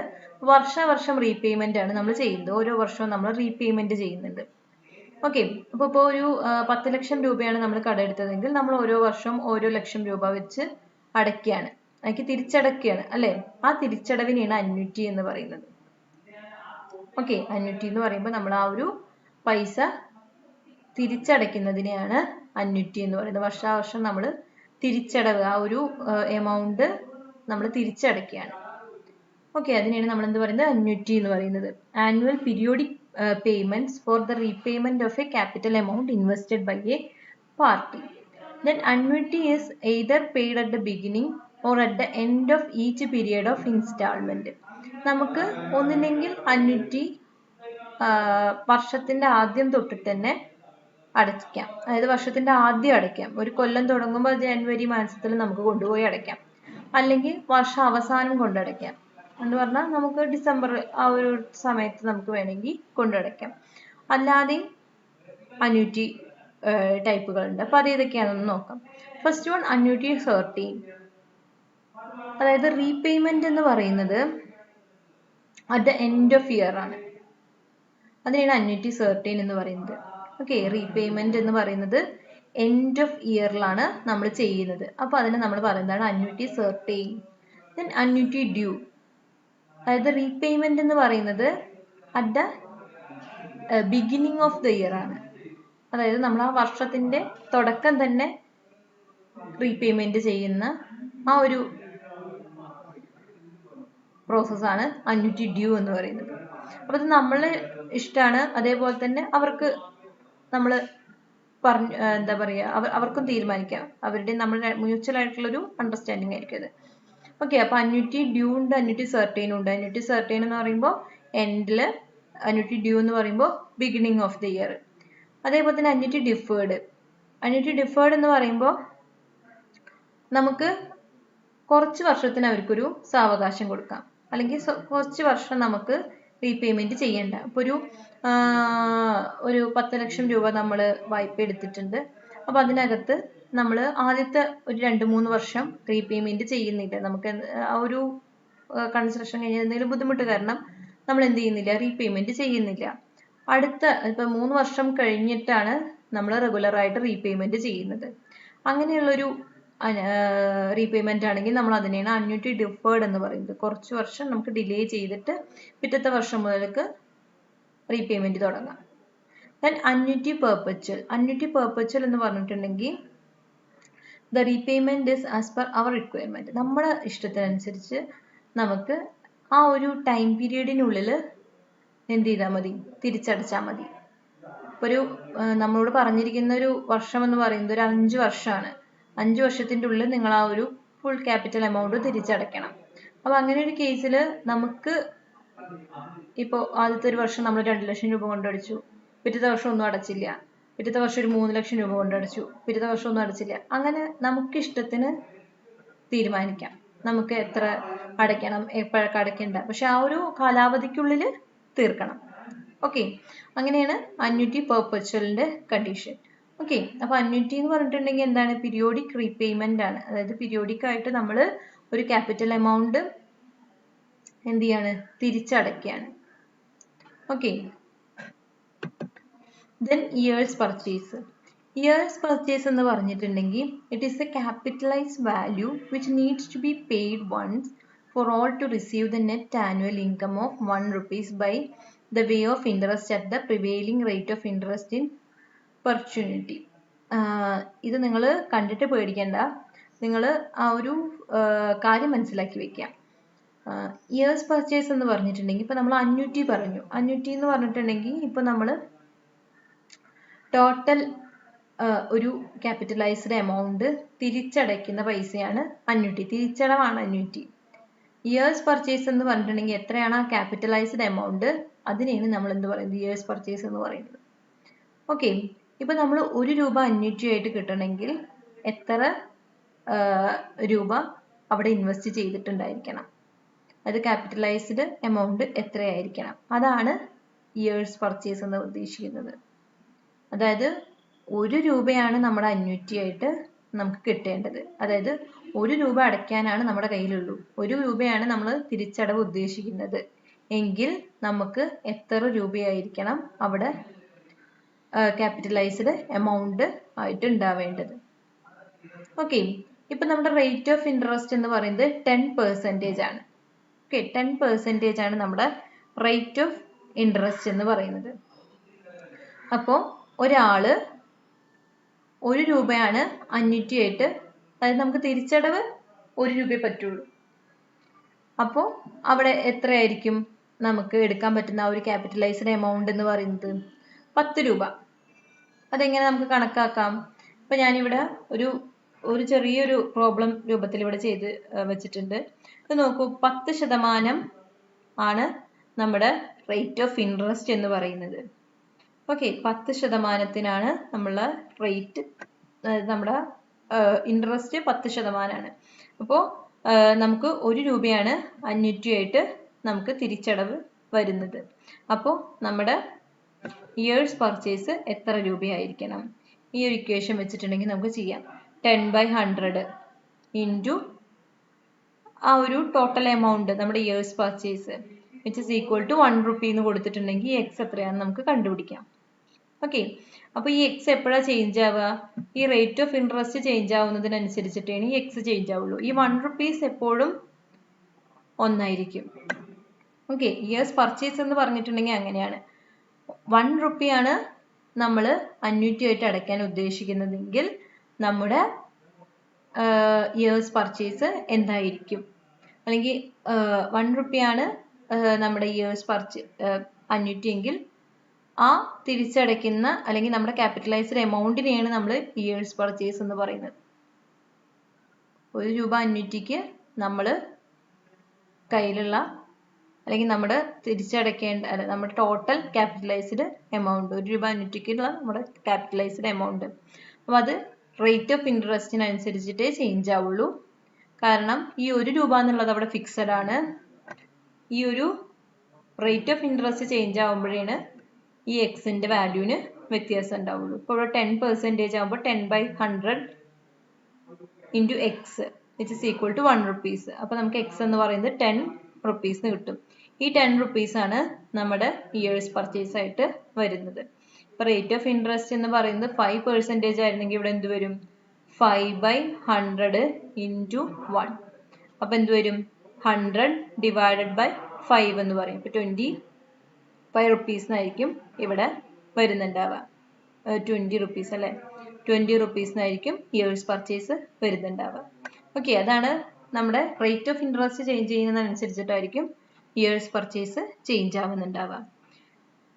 വർഷാവർഷം റീപേയ്മെന്റ് ആണ് നമ്മൾ ചെയ്യുന്നത്. ഓരോ വർഷവും നമ്മൾ റീപേയ്മെന്റ് ചെയ്യുന്നുണ്ട്. ഓക്കെ, അപ്പോൾ ഇപ്പോൾ ഒരു 10 ലക്ഷം രൂപയാണ് നമ്മൾ കടമെടുത്തതെങ്കിൽ നമ്മൾ ഓരോ വർഷം ഓരോ ലക്ഷം രൂപ വെച്ച് അടയ്ക്കുകയാണ്, അതിലേക്ക് തിരിച്ചടക്കുകയാണ് അല്ലേ. ആ തിരിച്ചടവിനെയാണ് അന്യൂറ്റി എന്ന് പറയുന്നത്. ഓക്കെ, അന്യൂറ്റി എന്ന് പറയുമ്പോൾ നമ്മൾ ആ ഒരു പൈസ തിരിച്ചടയ്ക്കുന്നതിനെയാണ് അന്യൂറ്റി എന്ന് പറയുന്നത്. വർഷാവർഷം നമ്മൾ തിരിച്ചടവ്, ആ ഒരു എമൗണ്ട് നമ്മൾ തിരിച്ചടയ്ക്കുകയാണ്. ഓക്കെ, അതിനെയാണ് നമ്മൾ എന്ത് പറയുന്നത്, അന്യൂറ്റി എന്ന് പറയുന്നത്. Annual periodic payments for the repayment of a capital amount invested by a party. Then annuity is either paid at the beginning or at the end of each period of installment. നമുക്ക് ഒന്നില്ലെങ്കിൽ annuity വർഷത്തിന്റെ ആദ്യം തൊട്ടിട്ട് തന്നെ അടയ്ക്കാം, അതായത് വർഷത്തിന്റെ ആദ്യം അടയ്ക്കാം. ഒരു കൊല്ലം തുടങ്ങുമ്പോൾ ജനുവരി മാസത്തിൽ നമുക്ക് കൊണ്ടുപോയി അടയ്ക്കാം, അല്ലെങ്കിൽ വർഷം അവസാനം കൊണ്ടടയ്ക്കാം എന്ന് പറഞ്ഞാൽ നമുക്ക് ഡിസംബർ ആ ഒരു സമയത്ത് നമുക്ക് വേണമെങ്കിൽ കൊണ്ടടയ്ക്കാം. അല്ലാതെ അന്യൂറ്റി ടൈപ്പുകളുണ്ട്. അപ്പൊ അത് ഏതൊക്കെയാണെന്ന് നോക്കാം. ഫസ്റ്റ് വൺ അന്യൂറ്റി സെർട്ടീൻ, അതായത് റീപേയ്മെന്റ് എന്ന് പറയുന്നത് at the end of year ആണ്. അതിനാണ് അന്യൂറ്റി സെർട്ടീൻ എന്ന് പറയുന്നത്. ഓക്കെ, റീപേയ്മെന്റ് എന്ന് പറയുന്നത് എൻഡ് ഓഫ് ഇയറിലാണ് നമ്മൾ ചെയ്യുന്നത്. അപ്പൊ അതിനെ നമ്മൾ പറയുന്നതാണ് annuity certain. Then annuity due, അതായത് റീപേയ്മെന്റ് എന്ന് പറയുന്നത് at the beginning of the year ആണ്. അതായത് നമ്മൾ ആ വർഷത്തിന്റെ തുടക്കം തന്നെ റീപേയ്മെന്റ് ചെയ്യുന്ന ആ ഒരു പ്രോസസ്സാണ് അന്യൂറ്റി ഡ്യൂ എന്ന് പറയുന്നത്. അപ്പൊ ഇത് നമ്മളെ ഇഷ്ടമാണ്, അതേപോലെ തന്നെ അവർക്ക് നമ്മൾ എന്താ പറയുക, അവർക്കും തീരുമാനിക്കാം. അവരുടെ നമ്മുടെ മ്യൂച്വൽ ആയിട്ടുള്ളൊരു അണ്ടർസ്റ്റാൻഡിങ് ആയിരിക്കും അത്. ഓക്കെ, അപ്പൊ അന്യൂറ്റി ഡ്യൂ ഉണ്ട്, അന്യൂറ്റി സെർട്ടൈൻ ഉണ്ട്. അന്യൂറ്റി സെർട്ടൈൻ എന്ന് പറയുമ്പോൾ എൻഡില്, അന്യൂറ്റി ഡ്യൂ എന്ന് പറയുമ്പോൾ ബിഗിനിങ് ഓഫ് ദ ഇയർ. അതേപോലെ തന്നെ അന്യൂറ്റി ഡിഫേർഡ്. അന്യൂറ്റി ഡിഫേർഡ് എന്ന് പറയുമ്പോൾ നമുക്ക് കുറച്ച് വർഷത്തിന് അവർക്കൊരു സാവകാശം കൊടുക്കാം, അല്ലെങ്കിൽ കുറച്ച് വർഷം നമുക്ക് റീപേയ്മെന്റ് ചെയ്യണ്ട. ഇപ്പൊ ഒരു 10 ലക്ഷം രൂപ നമ്മൾ വായ്പ എടുത്തിട്ടുണ്ട്. അപ്പൊ അതിനകത്ത് നമ്മൾ ആദ്യത്തെ ഒരു 2-3 വർഷം റീപേയ്മെന്റ് ചെയ്യുന്നില്ല. നമുക്ക് ആ ഒരു കൺസ്ട്രക്ഷൻ കഴിഞ്ഞ എന്തെങ്കിലും ബുദ്ധിമുട്ട് കാരണം നമ്മൾ എന്ത് ചെയ്യുന്നില്ല, റീപേയ്മെന്റ് ചെയ്യുന്നില്ല. അടുത്ത ഇപ്പൊ 3 വർഷം കഴിഞ്ഞിട്ടാണ് നമ്മൾ റെഗുലർ ആയിട്ട് റീപേയ്മെന്റ് ചെയ്യുന്നത്. അങ്ങനെയുള്ളൊരു റീപേയ്മെന്റ് ആണെങ്കിൽ നമ്മൾ അതിനെയാണ് അന്യൂറ്റി ഡിഫേർഡ് എന്ന് പറയുന്നത്. കുറച്ച് വർഷം നമുക്ക് ഡിലേ ചെയ്തിട്ട് പിറ്റത്തെ വർഷം മുതൽക്ക് റീപേയ്മെന്റ് തുടങ്ങാം. Then annuity perpetual. Annuity perpetual എന്ന് പറഞ്ഞിട്ടുണ്ടെങ്കിൽ the repayment is as per hour requirement. നമ്മുടെ ഇഷ്ടത്തിനനുസരിച്ച് നമുക്ക് ആ ഒരു ടൈം പീരീഡിനുള്ളിൽ എന്ത് ചെയ്താൽ മതി, തിരിച്ചടച്ചാൽ മതി. ഇപ്പൊ ഒരു നമ്മളോട് പറഞ്ഞിരിക്കുന്ന ഒരു വർഷം എന്ന് പറയുന്നത് ഒരു 5 വർഷമാണ്. 5 വർഷത്തിന്റെ ഉള്ളിൽ നിങ്ങൾ ആ ഒരു ഫുൾ ക്യാപിറ്റൽ എമൗണ്ട് തിരിച്ചടയ്ക്കണം. അപ്പൊ അങ്ങനെ ഒരു കേസിൽ നമുക്ക് ഇപ്പോൾ ആദ്യത്തെ ഒരു വർഷം നമ്മൾ 2 ലക്ഷം രൂപ കൊണ്ടടച്ചു, പിറ്റത്തെ വർഷം ഒന്നും അടച്ചില്ല, പിറ്റത്തെ വർഷം ഒരു 3 ലക്ഷം രൂപ കൊണ്ടടച്ചു, പിറ്റത്തെ വർഷം ഒന്നും അടച്ചില്ല. അങ്ങനെ നമുക്ക് ഇഷ്ടത്തിന് തീരുമാനിക്കാം നമുക്ക് എത്ര അടയ്ക്കണം, എപ്പോഴൊക്കെ അടയ്ക്കേണ്ട, പക്ഷെ ആ ഒരു കാലാവധിക്കുള്ളിൽ തീർക്കണം. ഓക്കെ, അങ്ങനെയാണ് അന്യൂറ്റി പെർപെച്വലിന്റെ കണ്ടീഷൻ. ഓക്കെ, അപ്പൊ അന്യൂറ്റി എന്ന് പറഞ്ഞിട്ടുണ്ടെങ്കിൽ എന്താണ്, പീരിയോഡിക് റീപേയ്മെന്റ് ആണ്. അതായത് പീരിയോഡിക് ആയിട്ട് നമ്മൾ ഒരു ക്യാപിറ്റൽ എമൗണ്ട് എന്ത് ചെയ്യാണ്, തിരിച്ചടയ്ക്കുകയാണ്. Okay, then years purchase. Years purchase എന്ന് പറഞ്ഞിട്ടുണ്ടെങ്കിൽ it is a capitalised value which needs to be paid once for all to receive the net annual income of 1 rupees by the way of interest at the prevailing rate of interest in perpetuity. ഇത് നിങ്ങൾ കണ്ടിട്ട് പേടിക്കേണ്ട, നിങ്ങൾ ആ ഒരു കാര്യം മനസ്സിലാക്കി വെക്കുക. ഇയേഴ്സ് പർച്ചേസ് എന്ന് പറഞ്ഞിട്ടുണ്ടെങ്കിൽ ഇപ്പൊ നമ്മൾ അന്യൂറ്റി പറഞ്ഞു. അന്യൂറ്റി എന്ന് പറഞ്ഞിട്ടുണ്ടെങ്കിൽ ഇപ്പൊ നമ്മൾ ടോട്ടൽ ഒരു ക്യാപിറ്റലൈസ്ഡ് എമൗണ്ട് തിരിച്ചടയ്ക്കുന്ന പൈസയാണ് അന്യൂറ്റി, തിരിച്ചടവാണ് അന്യൂറ്റി. ഇയേഴ്സ് പർച്ചേസ് എന്ന് പറഞ്ഞിട്ടുണ്ടെങ്കിൽ എത്രയാണ് ആ ക്യാപിറ്റലൈസ്ഡ് എമൗണ്ട്, അതിനെയാണ് നമ്മൾ എന്ത് പറയുന്നത്, ഇയേഴ്സ് പർച്ചേസ് എന്ന് പറയുന്നത്. ഓക്കെ, ഇപ്പൊ നമ്മൾ 1 രൂപ അന്യൂറ്റി ആയിട്ട് കിട്ടണമെങ്കിൽ എത്ര രൂപ അവിടെ ഇൻവെസ്റ്റ് ചെയ്തിട്ടുണ്ടായിരിക്കണം, അത് ക്യാപിറ്റലൈസ്ഡ് എമൗണ്ട് എത്രയായിരിക്കണം, അതാണ് ഇയേഴ്സ് പർച്ചേസ് എന്ന് ഉദ്ദേശിക്കുന്നത്. അതായത് 1 രൂപയാണ് നമ്മുടെ അന്യൂറ്റി ആയിട്ട് നമുക്ക് കിട്ടേണ്ടത്. അതായത് 1 രൂപ അടയ്ക്കാനാണ് നമ്മുടെ കയ്യിലുള്ളൂ, 1 രൂപയാണ് നമ്മൾ തിരിച്ചടവ് ഉദ്ദേശിക്കുന്നത് എങ്കിൽ നമുക്ക് എത്ര രൂപയായിരിക്കണം അവിടെ ക്യാപിറ്റലൈസ്ഡ് എമൗണ്ട് ആയിട്ട് ഉണ്ടാവേണ്ടത്. ഓക്കെ, ഇപ്പൊ നമ്മുടെ റേറ്റ് ഓഫ് ഇൻട്രസ്റ്റ് എന്ന് പറയുന്നത് 10% ആണ്. ഓക്കെ, 10% ആണ് നമ്മുടെ റേറ്റ് ഓഫ് ഇൻട്രസ്റ്റ് എന്ന് പറയുന്നത്. അപ്പോൾ ഒരാള് 1 രൂപയാണ് അന്യൂറ്റി ആയിട്ട്, അതായത് നമുക്ക് തിരിച്ചടവ് 1 രൂപയെ പറ്റുള്ളൂ. അപ്പോൾ അവിടെ എത്രയായിരിക്കും നമുക്ക് എടുക്കാൻ പറ്റുന്ന ആ ഒരു ക്യാപിറ്റലൈസ്ഡ് എമൗണ്ട് എന്ന് പറയുന്നത്, 10 രൂപ. അതെങ്ങനെ നമുക്ക് കണക്കാക്കാം? ഇപ്പൊ ഞാനിവിടെ ഒരു ചെറിയൊരു പ്രോബ്ലം രൂപത്തിൽ ഇവിടെ ചെയ്ത് വെച്ചിട്ടുണ്ട്. ഇത് നോക്കൂ, 10% ആണ് നമ്മുടെ റേറ്റ് ഓഫ് ഇൻട്രസ്റ്റ് എന്ന് പറയുന്നത്. ഓക്കെ, 10%-നാണ് നമ്മളെ റേറ്റ്, നമ്മുടെ ഇൻട്രസ്റ്റ് 10%. അപ്പോൾ നമുക്ക് 1 രൂപയാണ് അന്യൂറ്റി ആയിട്ട് നമുക്ക് തിരിച്ചടവ് വരുന്നത്. അപ്പോൾ നമ്മുടെ ഇയേഴ്സ് പർച്ചേസ് എത്ര രൂപയായിരിക്കണം? ഈ ഒരു ഇക്വേഷൻ വെച്ചിട്ടുണ്ടെങ്കിൽ നമുക്ക് ചെയ്യാം. 10/100 ഇൻറ്റു ആ ഒരു ടോട്ടൽ എമൗണ്ട് നമ്മുടെ years purchase which is equal to 1 rupee എന്ന് കൊടുത്തിട്ടുണ്ടെങ്കിൽ എക്സ് എത്രയാണെന്ന് നമുക്ക് കണ്ടുപിടിക്കാം. ഓക്കെ, അപ്പോൾ ഈ എക്സ് എപ്പോഴാണ് ചേഞ്ച് ആവുക? ഈ റേറ്റ് ഓഫ് ഇൻട്രസ്റ്റ് ചേഞ്ച് ആവുന്നതിനനുസരിച്ചിട്ടാണ് ഈ എക്സ് ചേഞ്ച് ആവുള്ളൂ. ഈ 1 റുപ്പീസ് എപ്പോഴും 1 ആയിരിക്കും. ഓക്കെ, ഇയേഴ്സ് പർച്ചേസ് എന്ന് പറഞ്ഞിട്ടുണ്ടെങ്കിൽ അങ്ങനെയാണ്. 1 റുപ്പിയാണ് നമ്മൾ അന്യൂറ്റി ആയിട്ട് അടയ്ക്കാൻ ഉദ്ദേശിക്കുന്നതെങ്കിൽ നമ്മുടെ ഇയേഴ്സ് പർച്ചേസ് എന്തായിരിക്കും? അല്ലെങ്കിൽ 1 റുപ്പിയാണ് നമ്മുടെ ഇയേഴ്സ് അന്യൂറ്റി എങ്കിൽ ആ തിരിച്ചടയ്ക്കുന്ന അല്ലെങ്കിൽ നമ്മുടെ ക്യാപിറ്റലൈസ്ഡ് എമൗണ്ടിനെയാണ് നമ്മൾ ഇയേഴ്സ് പർച്ചേസ് എന്ന് പറയുന്നത്. 1 രൂപ അന്യൂറ്റിക്ക് നമ്മൾ കയ്യിലുള്ള അല്ലെങ്കിൽ നമ്മുടെ തിരിച്ചടയ്ക്കേണ്ട നമ്മുടെ ടോട്ടൽ ക്യാപിറ്റലൈസ്ഡ് എമൗണ്ട്, 1 രൂപ അന്യൂറ്റിക്കുള്ള നമ്മുടെ ക്യാപിറ്റലൈസ്ഡ് എമൗണ്ട്. അപ്പോൾ അത് റേറ്റ് ഓഫ് ഇൻട്രസ്റ്റിനനുസരിച്ചിട്ടേ ചേഞ്ച് ആവുള്ളൂ. കാരണം ഈ 1 രൂപ എന്നുള്ളത് അവിടെ ഫിക്സഡ് ആണ്. ഈ ഒരു റേറ്റ് ഓഫ് ഇൻട്രസ്റ്റ് ചേഞ്ച് ആവുമ്പോഴാണ് ഈ എക്സിന്റെ വാല്യൂവിന് വ്യത്യാസം ഉണ്ടാവുള്ളൂ. ഇപ്പോൾ ഇവിടെ 10% ആകുമ്പോൾ 10/100 into X which is equal to 1 rupees. അപ്പോൾ നമുക്ക് എക്സ് എന്ന് പറയുന്നത് 10 റുപ്പീസ് കിട്ടും. ഈ 10 rupees ആണ് നമ്മുടെ ഇയേഴ്സ് പർച്ചേസ് ആയിട്ട് വരുന്നത്. ഇപ്പൊ റേറ്റ് ഓഫ് ഇൻട്രസ്റ്റ് എന്ന് പറയുന്നത് 5% ആയിരുന്നെങ്കിൽ ഇവിടെ എന്ത് വരും? 5/100 into 1. അപ്പൊ എന്ത് വരും? 100 divided by 5 എന്ന് പറയും. ഇപ്പൊ 25 rupees എന്നായിരിക്കും ഇവിടെ വരുന്നുണ്ടാവുക. 20 rupees അല്ലെ? 20 rupees എന്നായിരിക്കും ഇയേഴ്സ് പർച്ചേസ് വരുന്നുണ്ടാവുക. ഓക്കെ, അതാണ് നമ്മുടെ റേറ്റ് ഓഫ് ഇൻട്രസ്റ്റ് ചേഞ്ച് ചെയ്യുന്നതനുസരിച്ചിട്ടായിരിക്കും ഇയേഴ്സ് പർച്ചേസ് ചേഞ്ച് ആവുന്നുണ്ടാവുക.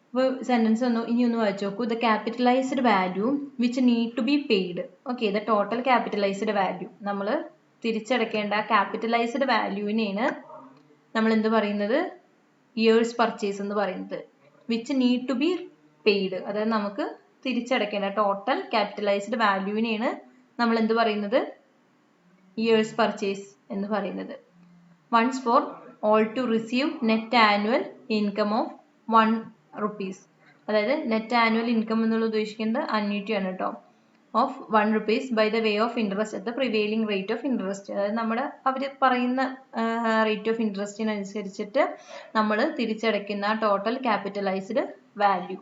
അപ്പോൾ സെന്റൻസ് ഇനി ഒന്ന് വായിച്ചു നോക്കൂ. The capitalised value which need to be paid. Okay, the total capitalised value, നമ്മൾ തിരിച്ചടക്കേണ്ട ക്യാപിറ്റലൈസ്ഡ് വാല്യൂവിനെയാണ് നമ്മൾ എന്ത് പറയുന്നത്? ഇയേഴ്സ് പർച്ചേസ് എന്ന് പറയുന്നത്. Which need to be paid, അതായത് നമുക്ക് തിരിച്ചടക്കേണ്ട ടോട്ടൽ ക്യാപിറ്റലൈസ്ഡ് വാല്യൂവിനെയാണ് നമ്മൾ എന്ത് പറയുന്നത്? ഇയേഴ്സ് പർച്ചേസ് എന്ന് പറയുന്നത്. Once for all to receive net annual income of 1 rupees. അതായത് നെറ്റ് ആനുവൽ ഇൻകം എന്നുള്ള ഉദ്ദേശിക്കുന്നത് അന്യൂറ്റിയാണ് കേട്ടോ. Of 1 rupees by the way of interest at the prevailing rate of interest. അതായത് നമ്മുടെ അവർ പറയുന്ന റേറ്റ് ഓഫ് ഇൻട്രസ്റ്റിനനുസരിച്ചിട്ട് നമ്മൾ തിരിച്ചടയ്ക്കുന്ന ടോട്ടൽ ക്യാപിറ്റലൈസ്ഡ് വാല്യൂ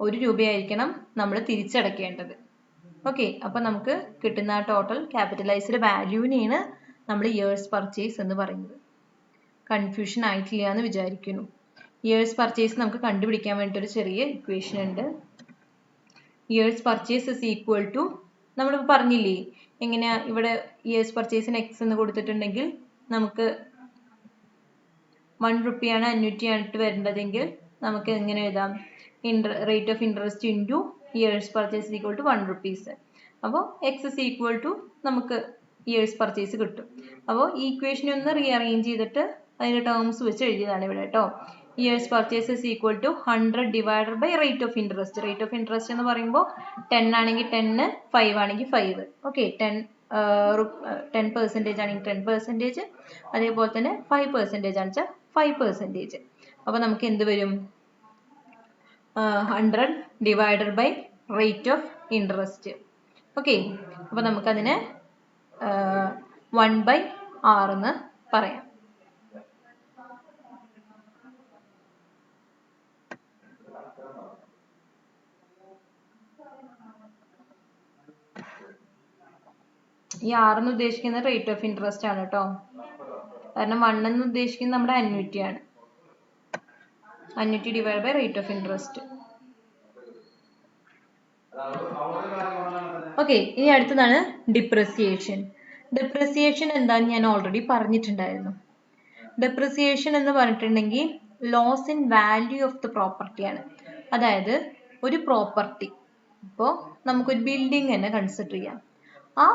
1 രൂപയായിരിക്കണം നമ്മൾ തിരിച്ചടക്കേണ്ടത്. ഓക്കെ, അപ്പൊ നമുക്ക് കിട്ടുന്ന ടോട്ടൽ ക്യാപിറ്റലൈസ്ഡ് വാല്യൂവിനെയാണ് നമ്മൾ ഇയേഴ്സ് പർച്ചേസ് എന്ന് പറയുന്നത്. കൺഫ്യൂഷൻ ആയിട്ടില്ല എന്ന് വിചാരിക്കുന്നു. ഇയേഴ്സ് പർച്ചേസ് നമുക്ക് കണ്ടുപിടിക്കാൻ വേണ്ടി ഒരു ചെറിയ ഇക്വേഷൻ ഉണ്ട്. Years purchase is equal to, നമ്മളിപ്പോൾ പറഞ്ഞില്ലേ എങ്ങനെയാ, ഇവിടെ ഇയേഴ്സ് പർച്ചേസിന് എക്സ് എന്ന് കൊടുത്തിട്ടുണ്ടെങ്കിൽ നമുക്ക് 1 റുപ്പിയാണ് അന്യൂറ്റിയായിട്ട് വരേണ്ടതെങ്കിൽ നമുക്ക് എങ്ങനെ എഴുതാം? Rate of interest into years purchase equal to 1 rupees. അപ്പോൾ എക്സ് ഇസ് ഈക്വൽ ടു നമുക്ക് ഇയേഴ്സ് പർച്ചേസ് കിട്ടും. അപ്പോൾ ഈ ഇക്വേഷനെ ഒന്ന് റീഅറേഞ്ച് ചെയ്തിട്ട് അതിൻ്റെ ടേംസ് വെച്ച് എഴുതിയതാണ് ഇവിടെ കേട്ടോ. Years purchase is equal to 100 divided by rate of interest. Rate of interest എന്ന് പറയുമ്പോൾ 10 ആണെങ്കിൽ 10, 5 ആണെങ്കിൽ 5. ഓക്കെ, 10% ആണെങ്കിൽ 10%, അതേപോലെ തന്നെ 5% ആണെന്ന് വെച്ചാൽ 5%. അപ്പോൾ നമുക്ക് എന്ത് വരും? 100 divided by rate of interest. Okay, അപ്പോൾ നമുക്കതിനെ 1/6 എന്ന് പറയാം. ഈ 6 എന്ന് ഉദ്ദേശിക്കുന്നത് റേറ്റ് ഓഫ് ഇൻട്രസ്റ്റ് ആണ് കേട്ടോ. കാരണം 1 എന്ന് ഉദ്ദേശിക്കുന്നത് നമ്മുടെ അന്യൂറ്റി ആണ്. Annuity divide by rate of interest. Okay, ഇനി അടുത്തതാണ് ഡിപ്രിസിയേഷൻ. ഡിപ്രിസിയേഷൻ എന്താന്ന് ഞാൻ ഓൾറെഡി പറഞ്ഞിട്ടുണ്ടായിരുന്നു. ഡിപ്രിസിയേഷൻ എന്ന് പറഞ്ഞിട്ടുണ്ടെങ്കിൽ loss in value of the പ്രോപ്പർട്ടിയാണ്. അതായത് ഒരു പ്രോപ്പർട്ടി, ഇപ്പോൾ നമുക്കൊരു ബിൽഡിംഗ് തന്നെ കൺസിഡർ ചെയ്യാം. ആ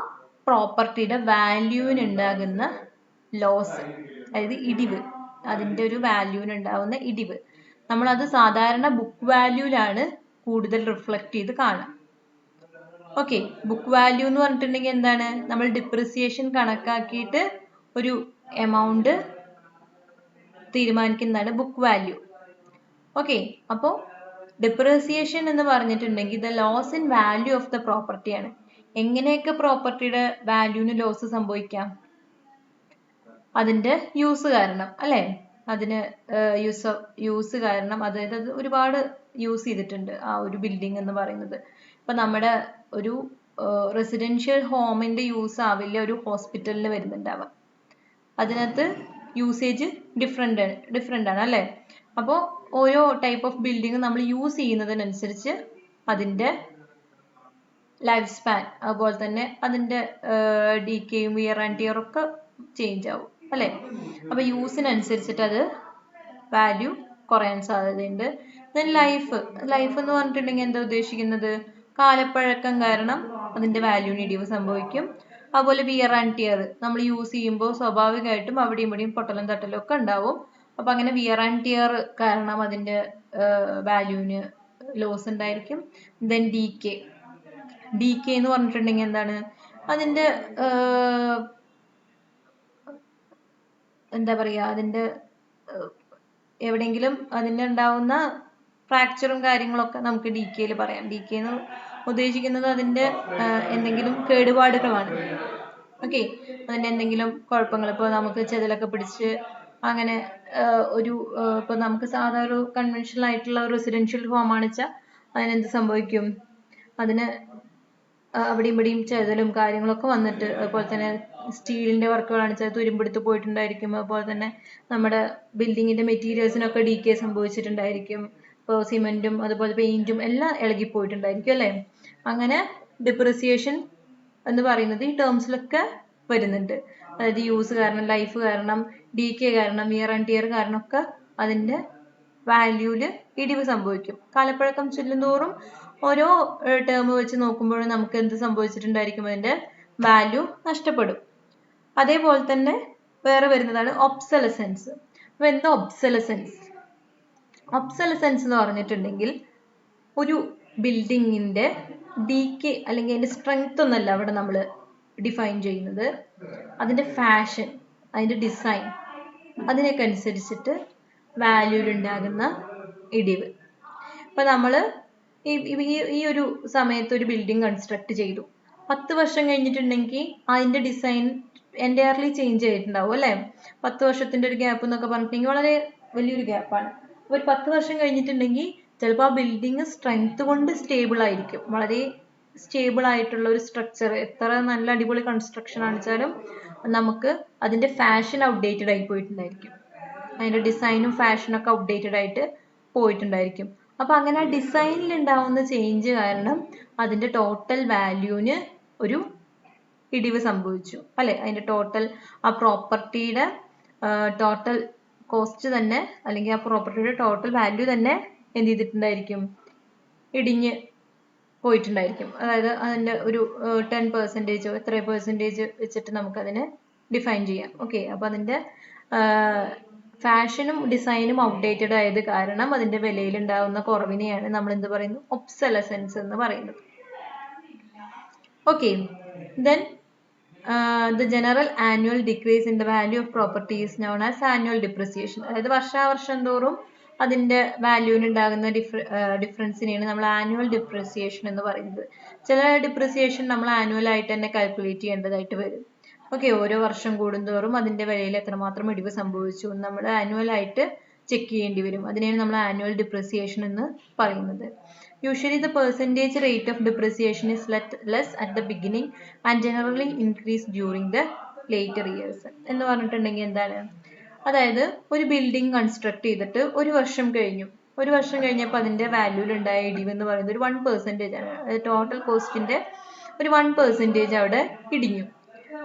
പ്രോപ്പർട്ടിയുടെ വാല്യൂവിന് ഉണ്ടാകുന്ന ലോസ്, അതായത് ഇടിവ്, അതിൻ്റെ ഒരു വാല്യൂവിന് ഉണ്ടാകുന്ന ഇടിവ്, നമ്മളത് സാധാരണ ബുക്ക് വാല്യൂവിലാണ് കൂടുതൽ റിഫ്ലക്റ്റ് ചെയ്ത് കാണാം. ഓക്കെ, ബുക്ക് വാല്യൂ എന്ന് പറഞ്ഞിട്ടുണ്ടെങ്കിൽ എന്താണ്? നമ്മൾ ഡിപ്രിസിയേഷൻ കണക്കാക്കിയിട്ട് ഒരു എമൗണ്ട് തീരുമാനിക്കുന്നതാണ് ബുക്ക് വാല്യൂ. ഓക്കെ, അപ്പോൾ ഡിപ്രിസിയേഷൻ എന്ന് പറഞ്ഞിട്ടുണ്ടെങ്കിൽ the loss in value of the പ്രോപ്പർട്ടിയാണ്. എങ്ങനെയൊക്കെ പ്രോപ്പർട്ടിയുടെ വാല്യൂവിന് ലോസ് സംഭവിക്കാം? അതിൻ്റെ യൂസ് കാരണം അല്ലേ? അതിന് യൂസ് കാരണം, അതായത് അത് ഒരുപാട് യൂസ് ചെയ്തിട്ടുണ്ട് ആ ഒരു ബിൽഡിംഗ് എന്ന് പറയുന്നത്. ഇപ്പം നമ്മുടെ ഒരു റെസിഡൻഷ്യൽ ഹോമിൻ്റെ യൂസ് ആവില്ല ഒരു ഹോസ്പിറ്റലിൽ വരുന്നുണ്ടാവുക. അതിനകത്ത് യൂസേജ് ഡിഫറെൻ്റ് ആണ് അല്ലേ? അപ്പോൾ ഓരോ ടൈപ്പ് ഓഫ് ബിൽഡിംഗ് നമ്മൾ യൂസ് ചെയ്യുന്നതിനനുസരിച്ച് അതിൻ്റെ ലൈഫ് സ്പാൻ, അതുപോലെ തന്നെ അതിൻ്റെ ഡികെയും വിയർ ആൻഡ് ടിയർ ഒക്കെ ചേഞ്ച് ആവും അല്ലേ? അപ്പോൾ യൂസിനനുസരിച്ചിട്ട് അത് വാല്യൂ കുറയാൻ സാധ്യതയുണ്ട്. ദെൻ ലൈഫ് എന്ന് പറഞ്ഞിട്ടുണ്ടെങ്കിൽ എന്താ ഉദ്ദേശിക്കുന്നത്? കാലപ്പഴക്കം കാരണം അതിൻ്റെ വാല്യൂവിന് ഇടിവ് സംഭവിക്കും. അതുപോലെ വിയർ ആൻഡ് ടിയർ, നമ്മൾ യൂസ് ചെയ്യുമ്പോൾ സ്വാഭാവികമായിട്ടും അവിടെയും ഇവിടെയും പൊട്ടലും തട്ടലും ഒക്കെ ഉണ്ടാവും. അപ്പം അങ്ങനെ വിയർ ആൻഡ് ടിയർ കാരണം അതിൻ്റെ വാല്യൂവിന് ലോസ് ഉണ്ടായിരിക്കും. ദെൻ ഡി കെ എന്ന് പറഞ്ഞിട്ടുണ്ടെങ്കിൽ എന്താണ്? അതിൻ്റെ എന്താ പറയുക, അതിൻ്റെ എവിടെയെങ്കിലും അതിൻ്റെ ഉണ്ടാവുന്ന ഫ്രാക്ചറും കാര്യങ്ങളൊക്കെ നമുക്ക് ഡി കെയിൽ പറയാം. ഡി കെ എന്ന് ഉദ്ദേശിക്കുന്നത് അതിൻ്റെ എന്തെങ്കിലും കേടുപാടുകളാണ്. ഓക്കെ, അതിൻ്റെ എന്തെങ്കിലും കുഴപ്പങ്ങൾ, ഇപ്പോൾ നമുക്ക് ചെതിലൊക്കെ പിടിച്ച് അങ്ങനെ ഒരു ഇപ്പൊ നമുക്ക് സാധാരണ ഒരു കൺവെൻഷണൽ ആയിട്ടുള്ള ഒരു റെസിഡൻഷ്യൽ ഹോം ആണെന്ന് വെച്ചാൽ അതിനെന്ത് സംഭവിക്കും? അതിന് അവിടെയും ഇവിടെയും ചെതലും കാര്യങ്ങളൊക്കെ വന്നിട്ട്, അതുപോലെ തന്നെ സ്റ്റീലിന്റെ വർക്കുകളാണെന്ന് വെച്ചാൽ തുരുമ്പെടുത്ത് പോയിട്ടുണ്ടായിരിക്കും. അതുപോലെ തന്നെ നമ്മുടെ ബിൽഡിങ്ങിന്റെ മെറ്റീരിയൽസിനൊക്കെ ഡീകേ സംഭവിച്ചിട്ടുണ്ടായിരിക്കും. ഇപ്പോൾ സിമെന്റും അതുപോലെ പെയിന്റും എല്ലാം ഇളകിപ്പോയിട്ടുണ്ടായിരിക്കും അല്ലേ? അങ്ങനെ ഡിപ്രിസിയേഷൻ എന്ന് പറയുന്നത് ഈ ടേംസിലൊക്കെ വരുന്നുണ്ട്. അതായത് യൂസ് കാരണം, ലൈഫ് കാരണം, ഡീകേ കാരണം, വിയർ ആൻഡ് ടിയർ കാരണം ഒക്കെ അതിന്റെ വാല്യൂല് ഇടിവ് സംഭവിക്കും. കാലപ്പഴക്കം ചെല്ലുന്തോറും ഓരോ ടേം വെച്ച് നോക്കുമ്പോഴും നമുക്ക് എന്ത് സംഭവിച്ചിട്ടുണ്ടായിരിക്കും? അതിന്റെ വാല്യൂ നഷ്ടപ്പെടും. അതേപോലെ തന്നെ വേറെ വരുന്നതാണ് ഒബ്സലസൻസ്. അപ്പൊ എന്താ ഒബ്സലസൻസ്? ഒബ്സലസൻസ് എന്ന് പറഞ്ഞിട്ടുണ്ടെങ്കിൽ ഒരു ബിൽഡിങ്ങിന്റെ ഡീകേ അല്ലെങ്കിൽ അതിന്റെ സ്ട്രെങ്ത് ഒന്നല്ല അവിടെ നമ്മൾ ഡിഫൈൻ ചെയ്യുന്നത്, അതിന്റെ ഫാഷൻ, അതിന്റെ ഡിസൈൻ, അതിനൊക്കെ അനുസരിച്ചിട്ട് വാല്യൂല് ഉണ്ടാകുന്ന ഇടിവ്. ഇപ്പൊ നമ്മള് ഈ ഒരു സമയത്ത് ഒരു ബിൽഡിംഗ് കൺസ്ട്രക്ട് ചെയ്തു. 10 വർഷം കഴിഞ്ഞിട്ടുണ്ടെങ്കിൽ അതിന്റെ ഡിസൈൻ എൻറ്റയർലി ചേഞ്ച് ചെയ്തിട്ടുണ്ടാവും അല്ലെ? 10 വർഷത്തിന്റെ ഒരു ഗ്യാപ്പ് എന്നൊക്കെ പറഞ്ഞിട്ടുണ്ടെങ്കിൽ വളരെ വലിയൊരു ഗ്യാപ്പാണ്. ഒരു 10 വർഷം കഴിഞ്ഞിട്ടുണ്ടെങ്കിൽ ചിലപ്പോൾ ആ ബിൽഡിംഗ് സ്ട്രെങ്ത് കൊണ്ട് സ്റ്റേബിൾ ആയിരിക്കും, വളരെ സ്റ്റേബിൾ ആയിട്ടുള്ള ഒരു സ്ട്രക്ചർ. എത്ര നല്ല അടിപൊളി കൺസ്ട്രക്ഷൻ ആണെച്ചാലും നമുക്ക് അതിന്റെ ഫാഷൻ ഔട്ട്ഡേറ്റഡ് ആയി പോയിട്ടുണ്ടായിരിക്കും, അതിന്റെ ഡിസൈനും ഫാഷനും ഒക്കെ ഔട്ട്ഡേറ്റഡ് ആയിട്ട് പോയിട്ടുണ്ടായിരിക്കും. അപ്പൊ അങ്ങനെ ആ ഡിസൈനിൽ ഉണ്ടാവുന്ന ചേഞ്ച് കാരണം അതിന്റെ ടോട്ടൽ വാല്യൂന് ഒരു ഇടിവ് സംഭവിച്ചു അല്ലെ? അതിന്റെ ടോട്ടൽ, ആ പ്രോപ്പർട്ടിയുടെ ടോട്ടൽ കോസ്റ്റ് തന്നെ, അല്ലെങ്കിൽ ആ പ്രോപ്പർട്ടിയുടെ ടോട്ടൽ വാല്യൂ തന്നെ എന്ത് ചെയ്തിട്ടുണ്ടായിരിക്കും? ഇടിഞ്ഞ് പോയിട്ടുണ്ടായിരിക്കും. അതായത് അതിന്റെ ഒരു 10%, എത്ര പെർസെൻറ്റേജ് വെച്ചിട്ട് നമുക്കതിനെ ഡിഫൈൻ ചെയ്യാം. ഓക്കെ, അപ്പൊ അതിന്റെ ഫാഷനും ഡിസൈനും ഔട്ട്ഡേറ്റഡ് ആയത് കാരണം അതിന്റെ വിലയിൽ ഉണ്ടാകുന്ന കുറവിനെയാണ് നമ്മൾ എന്ത് പറയുന്നു? ഒബ്സലസൻസ് എന്ന് പറയുന്നത്. Okay, then the general annual decrease in the value of property is known as annual depreciation. അതായത് വർഷാവർഷം തോറും അതിന്റെ വാല്യൂവിന് ഉണ്ടാകുന്ന ഡിഫറൻസിനെയാണ് നമ്മൾ ആനുവൽ ഡിപ്രിസിയേഷൻ എന്ന് പറയുന്നത്. ചില ഡിപ്രിസിയേഷൻ നമ്മൾ ആനുവൽ ആയിട്ട് തന്നെ കാൽക്കുലേറ്റ് ചെയ്യേണ്ടതായിട്ട് വരും. ഓക്കെ, ഓരോ വർഷം കൂടുന്തോറും അതിന്റെ വിലയിൽ എത്രമാത്രം ഇടിവ് സംഭവിച്ചു എന്ന് നമ്മൾ ആനുവൽ ആയിട്ട് ചെക്ക് ചെയ്യേണ്ടി വരും. അതിനെയാണ് നമ്മൾ ആനുവൽ ഡിപ്രിസിയേഷൻ എന്ന് പറയുന്നത്. Usually the percentage rate of depreciation is less at the beginning and generally increase during the later years. എന്ന് പറഞ്ഞിട്ടുണ്ടെങ്കിൽ എന്താണ്? അതായത് ഒരു ബിൽഡിംഗ് കൺസ്ട്രക്ട് ചെയ്തിട്ട് ഒരു വർഷം കഴിഞ്ഞു. ഒരു വർഷം കഴിഞ്ഞപ്പോൾ അതിന്റെ വാല്യൂവിൽ ഉണ്ടായ ഇടിവ് എന്ന് പറയുന്നത് ഒരു 1% ആണ്. അതായത് ടോട്ടൽ കോസ്റ്റിന്റെ ഒരു 1% അവിടെ ഇടിഞ്ഞു.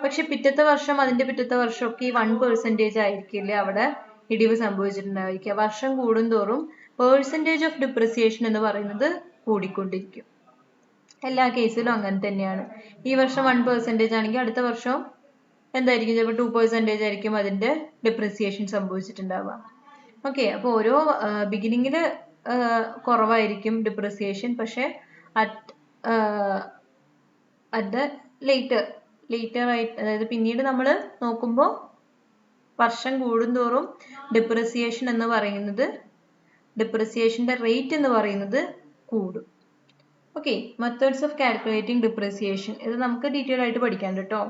പക്ഷെ പിറ്റത്തെ വർഷം, അതിന്റെ പിറ്റത്തെ വർഷമൊക്കെ ഈ 1% ആയിരിക്കില്ല അവിടെ ഇടിവ് സംഭവിച്ചിട്ടുണ്ടായിരിക്കുക. വർഷം കൂടുന്തോറും പെർസെൻറ്റേജ് ഓഫ് ഡിപ്രിസിയേഷൻ എന്ന് പറയുന്നത് കൂടിക്കൊണ്ടിരിക്കും. എല്ലാ കേസിലും അങ്ങനെ തന്നെയാണ്. ഈ വർഷം 1% ആണെങ്കിൽ അടുത്ത വർഷം എന്തായിരിക്കും? ചിലപ്പോൾ 2% ആയിരിക്കും അതിന്റെ ഡിപ്രിസിയേഷൻ സംഭവിച്ചിട്ടുണ്ടാവുക. ഓക്കെ, അപ്പോൾ ഓരോ ബിഗിനിങ്ങിൽ കുറവായിരിക്കും ഡിപ്രിസിയേഷൻ, പക്ഷെ അറ്റ് ദ ലേറ്റർ ആയിട്ട്, അതായത് പിന്നീട് നമ്മൾ നോക്കുമ്പോൾ വർഷം കൂടുന്തോറും ഡിപ്രിസിയേഷൻ എന്ന് പറയുന്നത്, ഡിപ്രിസിയേഷന്റെ റേറ്റ് എന്ന് പറയുന്നത് കൂടും. Okay, methods of calculating depreciation, ഇത് നമുക്ക് ഡീറ്റെയിൽ ആയിട്ട് പഠിക്കാൻ കേട്ടോ.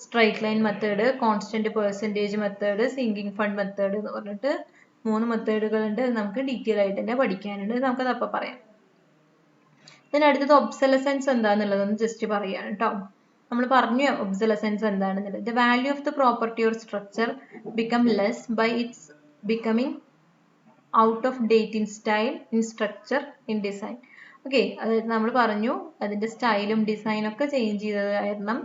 Straight line method, constant percentage method, sinking fund method എന്ന് പറഞ്ഞിട്ട് 3 മെത്തേഡുകളുണ്ട്. നമുക്ക് ഡീറ്റെയിൽ ആയിട്ട് തന്നെ പഠിക്കാനുണ്ട്. നമുക്കത് അപ്പം പറയാം. ഇതിനടുത്തത് ഒബ്സലസൻസ് എന്താണെന്നുള്ളതൊന്ന് ജസ്റ്റ് പറയാണ് കേട്ടോ. നമ്മൾ പറഞ്ഞു ഒബ്സലസൻസ് എന്താണെന്നുള്ളത്. The value of the property or structure become less by its becoming out of date in style, in structure, in design. Okay, അതായത് നമ്മൾ പറഞ്ഞു അതിന്റെ സ്റ്റൈലും ഡിസൈനും ഒക്കെ ചേഞ്ച് ചെയ്തത് കാരണം,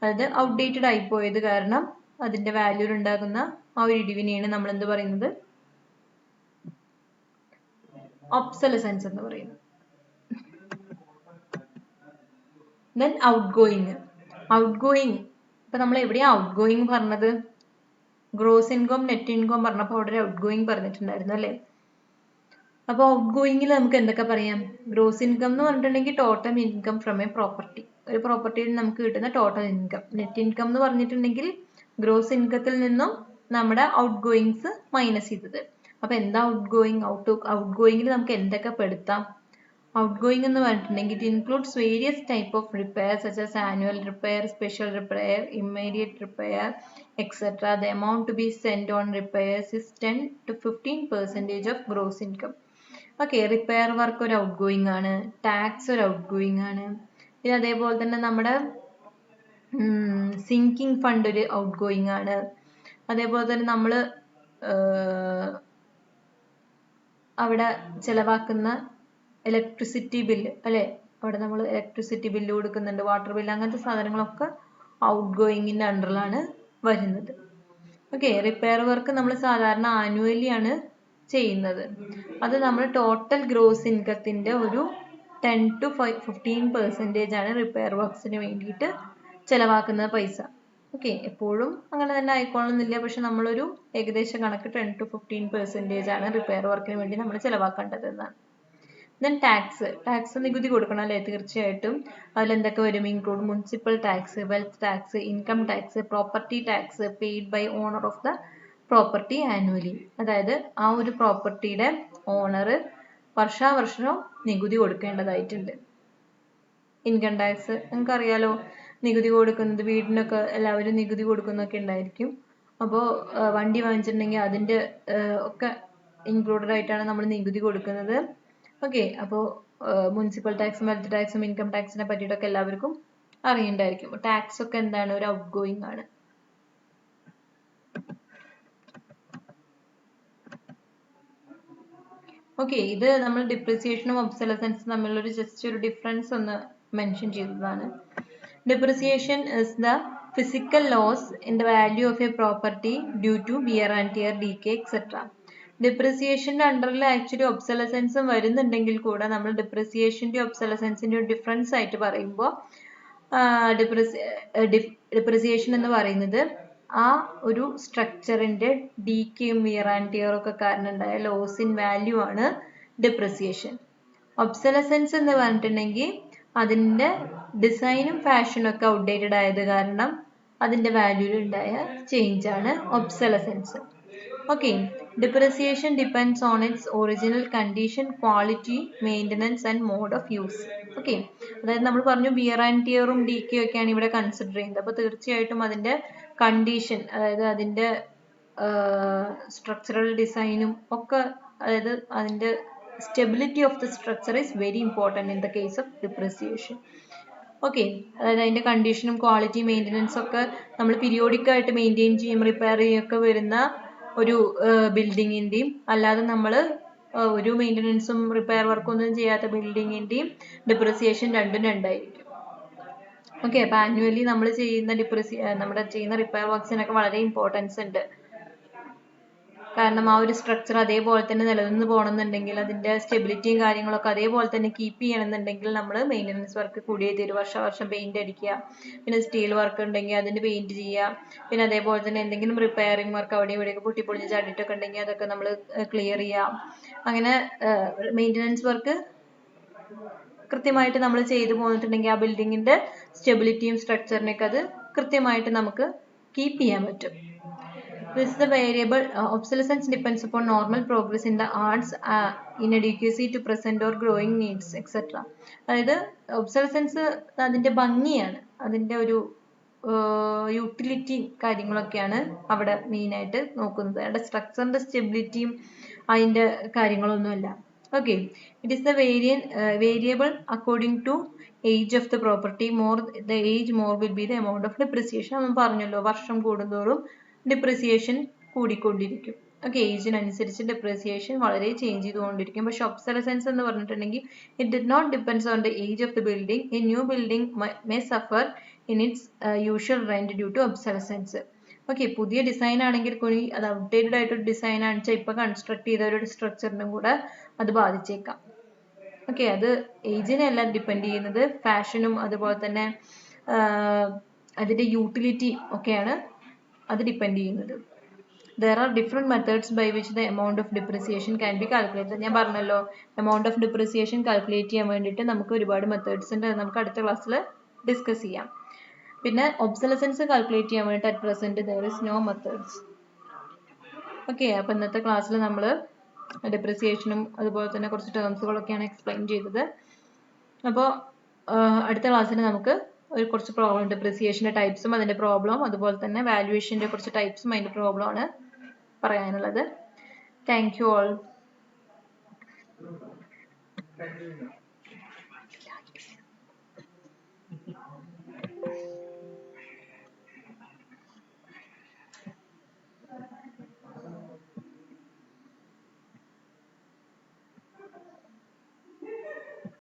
അതായത് ഔട്ട്ഡേറ്റഡ് ആയിപ്പോയത് കാരണം അതിന്റെ വാല്യൂവിൽ ഉണ്ടാകുന്ന ആ ഒരു ഇടിവിനെയാണ് നമ്മൾ എന്ത് പറയുന്നത്? ഒബ്സലസൻസ് എന്ന് പറയുന്നത്. Then outgoing. ഇപ്പൊ നമ്മൾ എവിടെയാ ഔട്ട്ഗോയിങ് പറഞ്ഞത്? ഗ്രോസ് ഇൻകം, നെറ്റ് ഇൻകം പറഞ്ഞപ്പോൾ അവിടെ ഔട്ട്ഗോയിങ് പറഞ്ഞിട്ടുണ്ടായിരുന്നു അല്ലേ? അപ്പോൾ ഔട്ട്ഗോയിങ്ങിൽ നമുക്ക് എന്തൊക്കെ പറയാം? ഗ്രോസ് ഇൻകം എന്ന് പറഞ്ഞിട്ടുണ്ടെങ്കിൽ total income from A property, ഒരു പ്രോപ്പർട്ടിയിൽ നമുക്ക് കിട്ടുന്ന ടോട്ടൽ ഇൻകം. നെറ്റ് ഇൻകം എന്ന് പറഞ്ഞിട്ടുണ്ടെങ്കിൽ ഗ്രോസ് ഇൻകത്തിൽ നിന്നും നമ്മുടെ ഔട്ട്ഗോയിങ്സ് മൈനസ് ചെയ്തത്. അപ്പൊ എന്താ ഔട്ട്ഗോയിങ്? ഔട്ട്ഗോയിങ്ങിൽ നമുക്ക് എന്തൊക്കെ പെടുത്താം? Outgoing എന്ന് പറഞ്ഞിട്ടുണ്ടെങ്കിൽ it includes various type of repairs such as annual repair, special repair, immediate repair, etc. The amount to be spent on repairs is 10 to 15% of gross income. Okay, repair work ഒരു out going ആണ്, tax ഒരു out going ആണ്, പിന്നെ അതേപോലെ തന്നെ നമ്മുടെ sinking fund ഒരു out going ആണ്, അതേപോലെ തന്നെ നമ്മൾ അവിടെ ചിലവാക്കുന്ന ഇലക്ട്രിസിറ്റി ബില്ല് അല്ലേ, അവിടെ നമ്മൾ ഇലക്ട്രിസിറ്റി ബില്ല് കൊടുക്കുന്നുണ്ട്, വാട്ടർ ബില്ല്, അങ്ങനത്തെ സാധനങ്ങളൊക്കെ ഔട്ട് ഗോയിങ്ങിൻ്റെ അണ്ടറിലാണ് വരുന്നത്. ഓക്കെ, റിപ്പയർ വർക്ക് നമ്മൾ സാധാരണ ആനുവലി ആണ് ചെയ്യുന്നത്. അത് നമ്മൾ ടോട്ടൽ ഗ്രോസ് ഇൻകത്തിൻ്റെ ഒരു 10 to 15% ആണ് റിപ്പയർ വർക്ക്സിന് വേണ്ടിയിട്ട് ചിലവാക്കുന്ന പൈസ. ഓക്കെ, എപ്പോഴും അങ്ങനെ തന്നെ ആയിക്കോളുന്നില്ല, പക്ഷെ നമ്മളൊരു ഏകദേശ കണക്ക് 10 to 15% ആണ് റിപ്പയർ വർക്കിന് വേണ്ടി നമ്മൾ ചിലവാക്കേണ്ടത് എന്നാണ്. ദെൻ ടാക്സ് നികുതി കൊടുക്കണം അല്ലേ, തീർച്ചയായിട്ടും. അതിലെന്തൊക്കെ വരും? Include municipal tax, wealth tax, income tax, property tax paid by owner of the property annually. അതായത് ആ ഒരു പ്രോപ്പർട്ടിയുടെ ഓണർ വർഷാവർഷം നികുതി കൊടുക്കേണ്ടതായിട്ടുണ്ട്. ഇൻകം ടാക്സ് നിങ്ങൾക്കറിയാലോ, നികുതി കൊടുക്കുന്നത് വീടിനൊക്കെ എല്ലാവരും നികുതി കൊടുക്കുന്നൊക്കെ ഉണ്ടായിരിക്കും. അപ്പോൾ വണ്ടി വാങ്ങിച്ചിട്ടുണ്ടെങ്കിൽ അതിൻ്റെ ഒക്കെ ഇൻക്ലൂഡഡ് ആയിട്ടാണ് നമ്മൾ നികുതി കൊടുക്കുന്നത്. ഓക്കെ, അപ്പോൾ മുനിസിപ്പൽ ടാക്സും വെൽത്ത് ടാക്സും ഇൻകം ടാക്സിനെ പറ്റിയിട്ടൊക്കെ എല്ലാവർക്കും അറിയണ്ടായിരിക്കും. ടാക്സ് ഒക്കെ എന്താണ്? ഒരു ഔട്ട് ഗോയിങ് ആണ്. ഓക്കെ, ഇത് നമ്മൾ ഡിപ്രിസിയേഷനും ഒബ്സലസൻസും തമ്മിലൊരു ജസ്റ്റ് ഒരു ഡിഫറൻസ് ഒന്ന് മെൻഷൻ ചെയ്തതാണ്. Depreciation is the physical loss in the value of a property due to wear and tear, decay, etc. ഡിപ്രിസിയേഷൻ്റെ അണ്ടറിൽ ആക്ച്വലി ഒബ്സലസൻസും വരുന്നുണ്ടെങ്കിൽ കൂടെ നമ്മൾ ഡിപ്രിസിയേഷൻ്റെ ഒബ്സലസൻസിൻ്റെ ഒരു ഡിഫറൻസ് ആയിട്ട് പറയുമ്പോൾ ഡിപ്രിസിയേഷൻ എന്ന് പറയുന്നത് ആ ഒരു സ്ട്രക്ചറിൻ്റെ ഡീക്കേയും വിയർ ആൻഡ് ടിയറും ഒക്കെ കാരണം ഉണ്ടായ ലോസ് ഇൻ വാല്യൂ ആണ് ഡിപ്രിസിയേഷൻ. ഒബ്സലസൻസ് എന്ന് പറഞ്ഞിട്ടുണ്ടെങ്കിൽ അതിൻ്റെ ഡിസൈനും ഫാഷനും ഒക്കെ ഔട്ട്ഡേറ്റഡ് ആയത് കാരണം അതിൻ്റെ വാല്യൂയിൽ ഉണ്ടായ ചേഞ്ച് ആണ് obsolescence. Okay, depreciation depends on its original condition, quality, maintenance and mode of use. Okay, അതായത് നമ്മൾ പറഞ്ഞു വിയർ ആൻഡ് ടിയറും ഡീക്കേയും ഒക്കെയാണ് ഇവിടെ കൺസിഡർ ചെയ്യുന്നത്. അപ്പോൾ തീർച്ചയായിട്ടും അതിൻ്റെ കണ്ടീഷൻ, അതായത് അതിൻ്റെ സ്ട്രക്ചറൽ ഡിസൈനും ഒക്കെ, അതായത് അതിൻ്റെ stability of the structure is very important in the case of depreciation. Okay, അതായത് അതിൻ്റെ കണ്ടീഷനും ക്വാളിറ്റി മെയിൻ്റനൻസ് ഒക്കെ നമ്മൾ പീരിയോഡിക് ആയിട്ട് മെയിൻറ്റെയിൻ ചെയ്യും, റിപ്പയർ ചെയ്യൊക്കെ വരുന്ന ഒരു ബിൽഡിങ്ങിൻ്റെയും അല്ലാതെ നമ്മൾ ഒരു മെയിൻ്റനൻസും റിപ്പയർ വർക്കൊന്നും ചെയ്യാത്ത ബിൽഡിങ്ങിൻ്റെയും ഡിപ്രിസിയേഷൻ രണ്ടും രണ്ടായിരിക്കും. ഓക്കെ, അപ്പോൾ ആനുവലി നമ്മൾ ചെയ്യുന്ന നമ്മുടെ ചെയ്യുന്ന റിപ്പയർ വർക്ക്സിനൊക്കെ വളരെ ഇമ്പോർട്ടൻസ് ഉണ്ട്. കാരണം ആ ഒരു സ്ട്രക്ചർ അതേപോലെ തന്നെ നിലനിന്ന് പോകണമെന്നുണ്ടെങ്കിൽ അതിൻ്റെ സ്റ്റെബിലിറ്റിയും കാര്യങ്ങളൊക്കെ അതേപോലെ തന്നെ കീപ്പ് ചെയ്യണമെന്നുണ്ടെങ്കിൽ നമ്മൾ മെയിൻ്റനൻസ് വർക്ക് കൂടിയേ തരും. വർഷം പെയിൻ്റ് അടിക്കുക, പിന്നെ സ്റ്റീൽ വർക്ക് ഉണ്ടെങ്കിൽ അതിന് പെയിൻറ്റ് ചെയ്യുക, പിന്നെ അതേപോലെ തന്നെ എന്തെങ്കിലും റിപ്പയറിങ് വർക്ക് അവിടെ ഇവിടെയൊക്കെ പൊട്ടിപ്പൊളിഞ്ഞ് ചാടിയിട്ടൊക്കെ ഉണ്ടെങ്കിൽ അതൊക്കെ നമ്മൾ ക്ലിയർ ചെയ്യുക. അങ്ങനെ മെയിൻ്റനൻസ് വർക്ക് കൃത്യമായിട്ട് നമ്മൾ ചെയ്തു പോന്നിട്ടുണ്ടെങ്കിൽ ആ ബിൽഡിങ്ങിൻ്റെ സ്റ്റെബിലിറ്റിയും സ്ട്രക്ചറിനൊക്കെ അത് കൃത്യമായിട്ട് നമുക്ക് കീപ്പ് ചെയ്യാൻ പറ്റും. This is the variable. Obsolescence depends upon normal progress in the arts, inadequacy to present or growing needs, etc. അതായത് ഒബ്സലസൻസ് അതിൻ്റെ ഭംഗിയാണ്, അതിൻ്റെ ഒരു യൂട്ടിലിറ്റി കാര്യങ്ങളൊക്കെയാണ് അവിടെ മെയിനായിട്ട് നോക്കുന്നത്. അതിൻ്റെ സ്ട്രക്ചറിൻ്റെ സ്റ്റെബിലിറ്റിയും അതിൻ്റെ കാര്യങ്ങളൊന്നുമല്ല. Okay, it is the variable according to age of the property. the age more will be the amount of depreciation. നമ്മൾ പറഞ്ഞല്ലോ, വർഷം കൂടുന്തോറും ഡിപ്രിസിയേഷൻ കൂടിക്കൊണ്ടിരിക്കും. ഓക്കെ, ഏജിനനുസരിച്ച് ഡിപ്രിസിയേഷൻ വളരെ ചേഞ്ച് ചെയ്തുകൊണ്ടിരിക്കും. പക്ഷെ ഒബ്സലസൻസ് എന്ന് പറഞ്ഞിട്ടുണ്ടെങ്കിൽ it did not depends on the age of the building. A new building may suffer in its usual rent due to obsolescence. Okay, പുതിയ ഡിസൈൻ ആണെങ്കിൽ കൂടി അത് ഔട്ട്ഡേറ്റഡ് ആയിട്ടൊരു ഡിസൈൻ ആണെന്ന് ഇപ്പോൾ കൺസ്ട്രക്ട് ചെയ്ത ഒരു സ്ട്രക്ചറിനും കൂടെ അത് ബാധിച്ചേക്കാം. ഓക്കെ, അത് ഏജിനെ അല്ല ഡിപ്പെൻഡ് ചെയ്യുന്നത്, ഫാഷനും അതുപോലെ തന്നെ അതിൻ്റെ യൂട്ടിലിറ്റി ഒക്കെയാണ് അത് ഡിപ്പെൻഡ് ചെയ്യുന്നത്. There are different methods by which the amount of depreciation can be calculated. ഞാൻ പറഞ്ഞല്ലോ, amount of depreciation calculate ചെയ്യാൻ വേണ്ടിയിട്ട് നമുക്ക് ഒരുപാട് മെത്തേഡ്സ് ഉണ്ട്. നമുക്ക് അടുത്ത ക്ലാസ്സിൽ ഡിസ്കസ് ചെയ്യാം. പിന്നെ ഒബ്സലസൻസ് കാൽക്കുലേറ്റ് ചെയ്യാൻ വേണ്ടിയിട്ട് at present there is no methods. Okay, അപ്പോൾ ഇന്നത്തെ ക്ലാസ്സിൽ നമ്മൾ ഡെപ്രിസിയേഷനും അതുപോലെ തന്നെ കുറച്ച് ടേംസുകളൊക്കെയാണ് എക്സ്പ്ലെയിൻ ചെയ്തത്. അപ്പോൾ അടുത്ത ക്ലാസ്സിൽ നമുക്ക് കുറച്ച് പ്രോബ്ലം, ഡെപ്രിസിയേഷൻ്റെ ടൈപ്സും അതിൻ്റെ പ്രോബ്ലം, അതുപോലെ തന്നെ വാല്യുവേഷൻ്റെ കുറച്ച് ടൈപ്സും അതിൻ്റെ പ്രോബ്ലമാണ് പറയാനുള്ളത്. Thank you all.